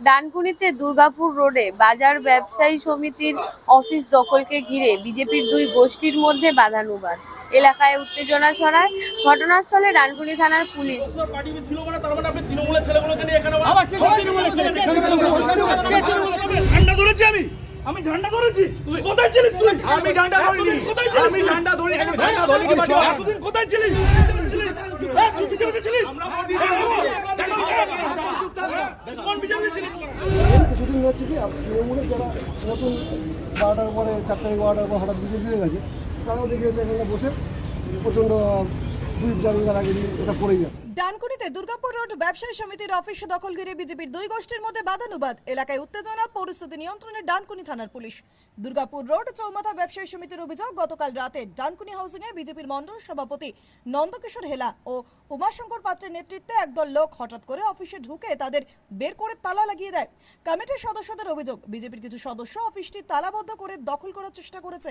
ডানকুনিতে দুর্গাপুর রোডে বাজার ব্যবসায়ী সমিতির অফিস দখলকে ঘিরে বিজেপির দুই গোষ্ঠীর মধ্যে বাদানুবাদ। এলাকায় উত্তেজনা ছড়ায়। ঘটনাস্থলে ডানকুনি থানার পুলিশ। আমি ঝান্ডা ধরেছি, তুই কোথায় ছিলিস? তুই আমি ঝান্ডা ধরিনি, আমি ঝান্ডা ধরি, আমি ঝান্ডা ধরি কি বাবা? এতদিন কোথায় ছিলিস? তুই বিজেপিতে ছিলিস? কোন বিজেপিতে ছিলিস? কিছুদিন হচ্ছে কি তৃণমূলের যারা নতুন 12টার পরে 4টা 12টার পর হঠাৎ বিজেপি হয়ে গেছে, তারাও দেখে এখানে বসে প্রচণ্ড দুই জায়গার আগে এটা পড়ে যাচ্ছে। ডানকুনিতে দুর্গাপুর রোড ব্যবসায়ী সমিতির অফিস দখল ঘিরে বিজেপির দুই গোষ্ঠীর মধ্যে বাদানুবাদ। এলাকায় উত্তেজনা, পরিস্থিতি নিয়ন্ত্রণে ডানকুনি থানার পুলিশ। দুর্গাপুর রোড চৌমাথা ব্যবসায়ী সমিতির অভিযোগ, গতকাল রাতে ডানকুনি হাউসিংয়ে বিজেপির মণ্ডল সভাপতি নন্দকিশোর হেলা ও উমাশঙ্কর পাত্রের নেতৃত্বে একদল লোক হঠাৎ করে অফিসে ঢুকে তাদের বের করে তালা লাগিয়ে দেয়। কমিটির সদস্যদের অভিযোগ, বিজেপির কিছু সদস্য অফিসটি তালাবদ্ধ করে দখল করার চেষ্টা করেছে।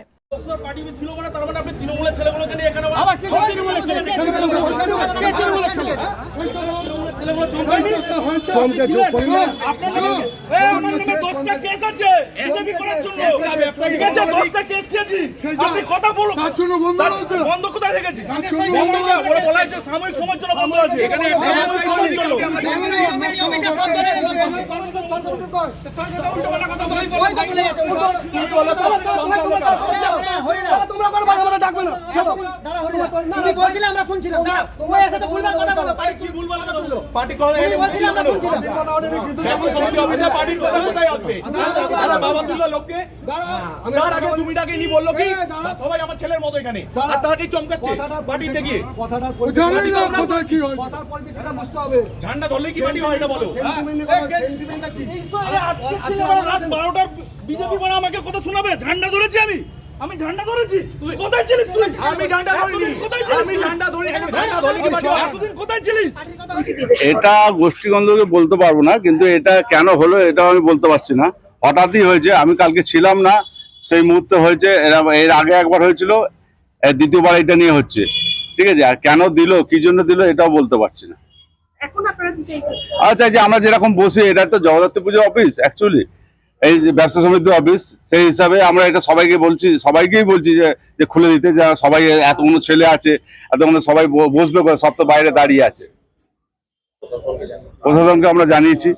বন্ধ কোথায় রেখেছি? সাময়িক সময়ের জন্য বন্ধ আছে। এখানে সবাই আমার ছেলের মতো এখানে চমকাচ্ছে পার্টিতে গিয়ে ঝান্ডা ধরলে কি পার্টি হয় এটা বলো? রাত 12টার বিজেপি বলে আমাকে কথা শোনাবে? ঝান্ডা ধরেছি আমি ঝান্ডা ধরেছি, তুই কোথায় ছিলিস? তুই আমি ঝান্ডা ধরিনি, আমি ঝান্ডা ধরি, আমি ঝান্ডা ধরি কি বাবা? এতদিন কোথায় ছিলিস? এটা গোষ্ঠীগন্ধকে বলতে পারবো না, কিন্তু এটা কেন হলো এটা আমি বলতে পারছি না। হঠাৎই হয়েছে, আমি কালকে ছিলাম না, সেই মুহূর্তে হয়েছে। এর আগে একবার হয়েছিল, দ্বিতীয়বার এটা নিয়ে হচ্ছে। ঠিক আছে, আর কেন দিল, কি জন্য দিল, এটাও বলতে পারছি না। আচ্ছা, যে আমরা যেরকম বসি, এটা তো জগদ্ধাত্রী পুজো অফিস, অ্যাকচুয়ালি এই যে ব্যবসা সমিতির অফিস, সেই হিসাবে আমরা এটা সবাইকেই বলছি যে খুলে দিতে। যারা সবাই এতগুলো ছেলে আছে, এতগুলো সবাই বসবে, সব তো বাইরে দাঁড়িয়ে আছে। প্রশাসনকে আমরা জানিয়েছি।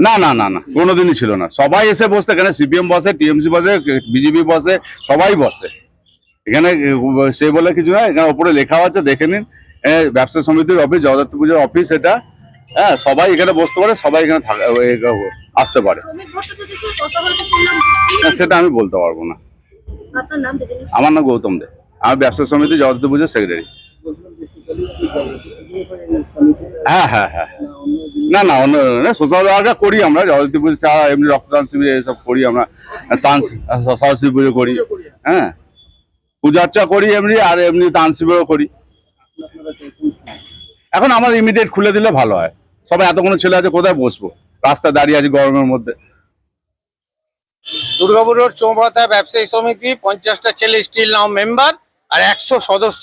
না না না না, কোনোদিনই ছিল না। সবাই এসে বসতে, এখানে সিপিএম বসে, টিএমসি বসে, বিজেপি বসে, সবাই বসে এখানে। সে বলে কিছু না, এখানে ওপরে লেখা আছে, দেখে নিন। ব্যবসা সমিতির অফিস, জগদ্ধাত্রী পুজোর অফিস এটা। হ্যাঁ, সবাই এখানে বসতে পারে, সবাই এখানে আসতে পারে। সেটা আমি বলতে পারবো না। আমার নাম গৌতম দে, আমি ব্যবসা সমিতি জগদ্ধাত্রী পুজোর সেক্রেটারি। হ্যাঁ হ্যাঁ হ্যাঁ, না না, অন্য সোশ্যাল ওয়ার্কটা করি আমরা। জগদ্ধাত্রী পুজো ছাড়া এমনি রক্তদান শিবির এসব করি আমরা, সরস্বতী পুজো করি, হ্যাঁ, পূজা অর্চা করি এমনি, আর এমনি দান শিবিরও করি। এখন আমার ইমিডিয়েট খুলে দিলে ভালো হয়। সবাই এতক্ষণ ছেলে আছে, কোথায় বসবো? রাস্তায় দাঁড়িয়ে আছে গরমের মধ্যে। দুর্গাপুর রোড চৌমাথা ব্যবসায়ী সমিতি 50টা ছেলে স্টিল নাও মেম্বার, আর 100 সদস্য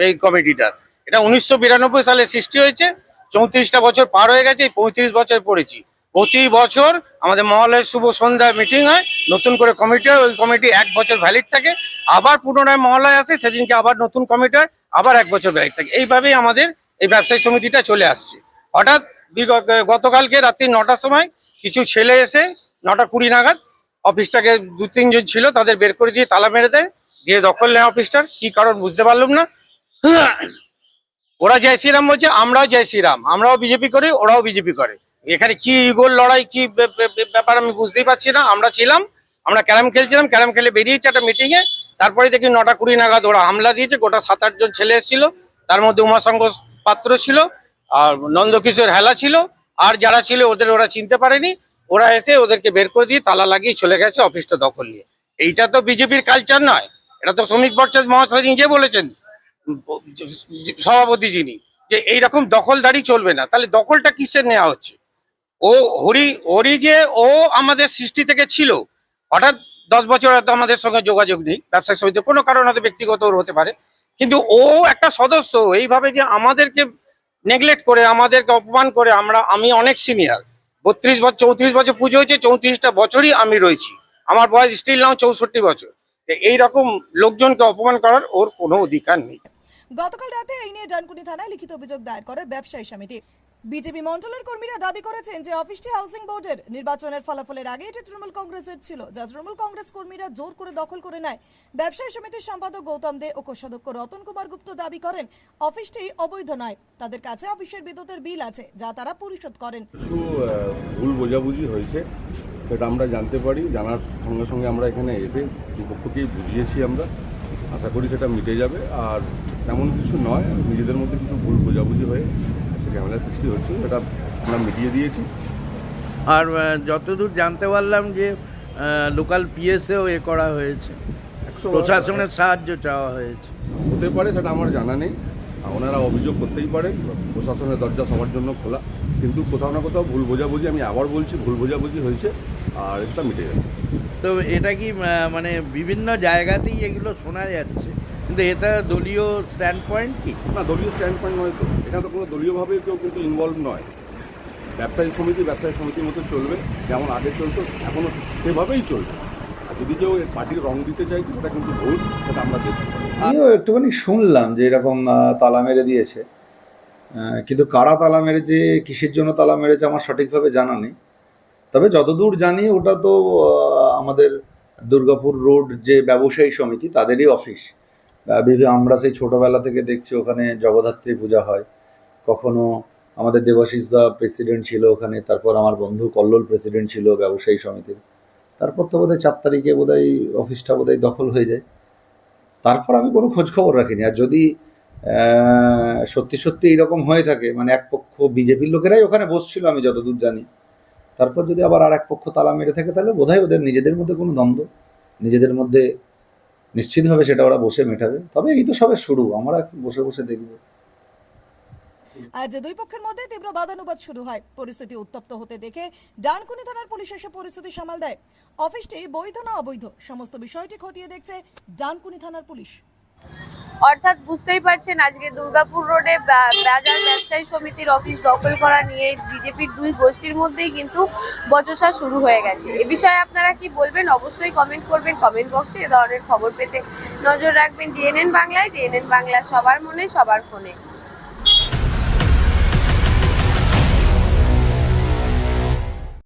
এই কমিটিটার। এটা 1992 সালে সৃষ্টি হয়েছে। 34টা বছর পার হয়ে গেছে, 35 বছর পড়েছি। প্রতি বছর আমাদের মহলের শুভ সন্ধ্যায় মিটিং হয়, নতুন করে কমিটি হয়। ওই কমিটি 1 বছর ভ্যালিড থাকে, আবার পুনরায় মহলায় আসে, সেদিনকে আবার নতুন কমিটি হয়, আবার 1 বছর ভ্যালিড থাকে। এইভাবেই আমাদের এই ব্যবসায়ী সমিতিটা চলে আসছে। হঠাৎ গতকালকে রাত্রি 9টার সময় কিছু ছেলে এসে 9:20 নাগাদ অফিসটাকে 2-3 জন ছিল, তাদের বের করে দিয়ে তালা মেরে দেয়, দিয়ে দখল নেয় অফিসটার। কি কারণ বুঝতে পারলাম না। ওরা জয় শ্রীরাম বলছে, আমরাও জয় শ্রীরাম, আমরাও বিজেপি করি, ওরাও বিজেপি করে। এখানে কি ইগোর লড়াই, কি ব্যাপার আমি বুঝতেই পারছি না। আমরা ক্যারাম খেলছিলাম, ক্যারাম খেলে বেরিয়েছি একটা মিটিংয়ে। তারপরে দেখি 9:20 নাগাদ ওরা হামলা দিয়েছে। গোটা 7-8 জন ছেলে এসেছিল, তার মধ্যে উমাশঙ্কর পাত্র ছিল, আর নন্দকিশোর হেলা ছিল, আর যারা ছিল ওরা চিনতে পারেনি। ওরা এসে ওদেরকে বের করে দিয়ে তালা লাগিয়ে চলে গেছে অফিসটা দখল নিয়ে। এইটা তো বিজেপির কালচার নয়, এটা তো শ্রমিক ভট্টাচার্য মহাশয় নিজে বলেছেন, সভাপতি যিনি, যে এইরকম দখলদারি চলবে না। তাহলে দখলটা কিসের নেওয়া হচ্ছে? হরি যে ও আমাদের সৃষ্টি থেকে ছিল, হঠাৎ 10 বছর হয়তো আমাদের সঙ্গে যোগাযোগ নেই, ব্যবসায়ী সমিতি কোনো কারণে হয়তো ব্যক্তিগত হতে পারে, কিন্তু ও একটা সদস্য। এইভাবে যে আমাদেরকে নেগলেক্ট করে, আমাদেরকে অপমান করে। আমি অনেক সিনিয়র, 32 বছর 34 বছর পুজো হয়েছে, 34টা বছরই আমি রয়েছি, আমার বয়স স্টিল নাও 64 বছর। এইরকম লোকজনকে অপমান করার ওর কোনো অধিকার নেই। গতকাল রাতে এই নিয়ে ডানকুনি থানায় লিখিত অভিযোগ দায়ের করে ব্যবসায়ী সমিতি। বিজেপি মন্ডলের কর্মীরা দাবি করেছেন যে অফিসটি হাউসিং বোর্ডের নির্বাচনের ফলাফলের আগে এটি তৃণমূল কংগ্রেসের ছিল, যা তৃণমূল কংগ্রেস কর্মীরা জোর করে দখল করে নেয়। ব্যবসায়ী সমিতির সম্পাদক গৌতম দে ও কোষাধ্যক্ষ রতন কুমার গুপ্ত দাবি করেন অফিসটি অবৈধ নয়, তাদের কাছে অফিসের বিদ্যুতের বিল আছে যা তারা পরিশোধ করেন। কিছু ভুল বোঝাবুঝি হয়েছে, সেটা আমরা জানতে পারি। জানার সঙ্গে সঙ্গে আমরা এখানে এসে দুপক্ষকেই বুঝিয়েছি। আমরা আশা করি সেটা মিটে যাবে। আর তেমন কিছু নয়, নিজেদের মধ্যে কিছু ভুল বোঝাবুঝি হয়ে ঝামেলা সৃষ্টি হচ্ছে, সেটা আমরা মিটিয়ে দিয়েছি। আর যতদূর জানতে পারলাম যে লোকাল পিএসেও করা হয়েছে, প্রশাসনের সাহায্য চাওয়া হয়েছে। হতে পারে, সেটা আমার জানা নেই। ওনারা অভিযোগ করতেই পারেন, প্রশাসনের দরজা সবার জন্য খোলা, কিন্তু কোথাও না কোথাও ভুল বোঝাবুঝি, আমি আবার বলছি, ভুল বোঝাবুঝি হয়েছে, আর এটা মিটে যাবে। তো এটা কি মানে বিভিন্ন জায়গাতেই এগুলো শোনা যাচ্ছে, কিন্তু এটা দলীয় স্ট্যান্ড পয়েন্ট কি? না, দলীয় স্ট্যান্ড পয়েন্ট নয় তো, এখানে তো কোনো দলীয়ভাবে কেউ কিন্তু ইনভলভ নয়। ব্যবসায়ী সমিতির মতো চলবে, যেমন আগে চলতো এখনও সেভাবেই চলবে। আর যদি কেউ পার্টির রং দিতে চাইছে, সেটা কিন্তু ভুল, সেটা আমরা দেখতে পারি। আমিও একটুখানি শুনলাম যে এরকম তালা মেরে দিয়েছে, কিন্তু কারা তালা মেরেছে, কিসের জন্য তালা মেরেছে আমার সঠিকভাবে জানা নেই। তবে যতদূর জানি ওটা তো আমাদের দুর্গাপুর রোড যে ব্যবসায়ী সমিতি তাদেরই অফিস। আমরা সেই ছোটোবেলা থেকে দেখছি ওখানে জগদ্ধাত্রী পূজা হয়, কখনো আমাদের দেবাশিস দা প্রেসিডেন্ট ছিল ওখানে, তারপর আমার বন্ধু কল্লোল প্রেসিডেন্ট ছিল ব্যবসায়ী সমিতির, তারপর তো বোধহয় 4 তারিখে বোধহয় অফিসটা বোধহয় দখল হয়ে যায়। তারপর আমি কোনো খোঁজ খবর রাখিনি। আর যদি সত্যি সত্যি এইরকম হয়ে থাকে, মানে এক পক্ষ বিজেপির লোকেরাই ওখানে বসছিল আমি যতদূর জানি, তারপর যদি আবার আর এক পক্ষ তালা মেরে থাকে, তাহলে বোধহয় ওদের নিজেদের মধ্যে কোনো দ্বন্দ্ব, নিজেদের মধ্যে নিশ্চিতভাবে সেটা ওরা বসে মেটাবে। তবে এই তো সবে শুরু, আমরা বসে বসে দেখব। আজ দুই পক্ষের মধ্যে তীব্র বাদানুবাদ শুরু হয়। পরিস্থিতি উত্তপ্ত হতে দেখে ডানকুনি থানার পুলিশ এসে পরিস্থিতি সামাল দেয়। অফিসটি বৈধ না অবৈধ সমস্ত বিষয়টি খতিয়ে দেখছে ডানকুনি থানার পুলিশ। অর্থাৎ বুঝতেই পারছেন, আজকে দুর্গাপুর রোডে বাজার ব্যবসায়ী সমিতির অফিস দখল করা নিয়ে বিজেপির দুই গোষ্ঠীর মধ্যেই কিন্তু বচসা শুরু হয়ে গেছে। এ বিষয়ে আপনারা কি বলবেন অবশ্যই কমেন্ট করবেন কমেন্ট বক্সে। এ ধরনের খবর পেতে নজর রাখবেন ডিএনএন বাংলায়। ডিএনএন বাংলা, সবার মনে সবার ফোনে।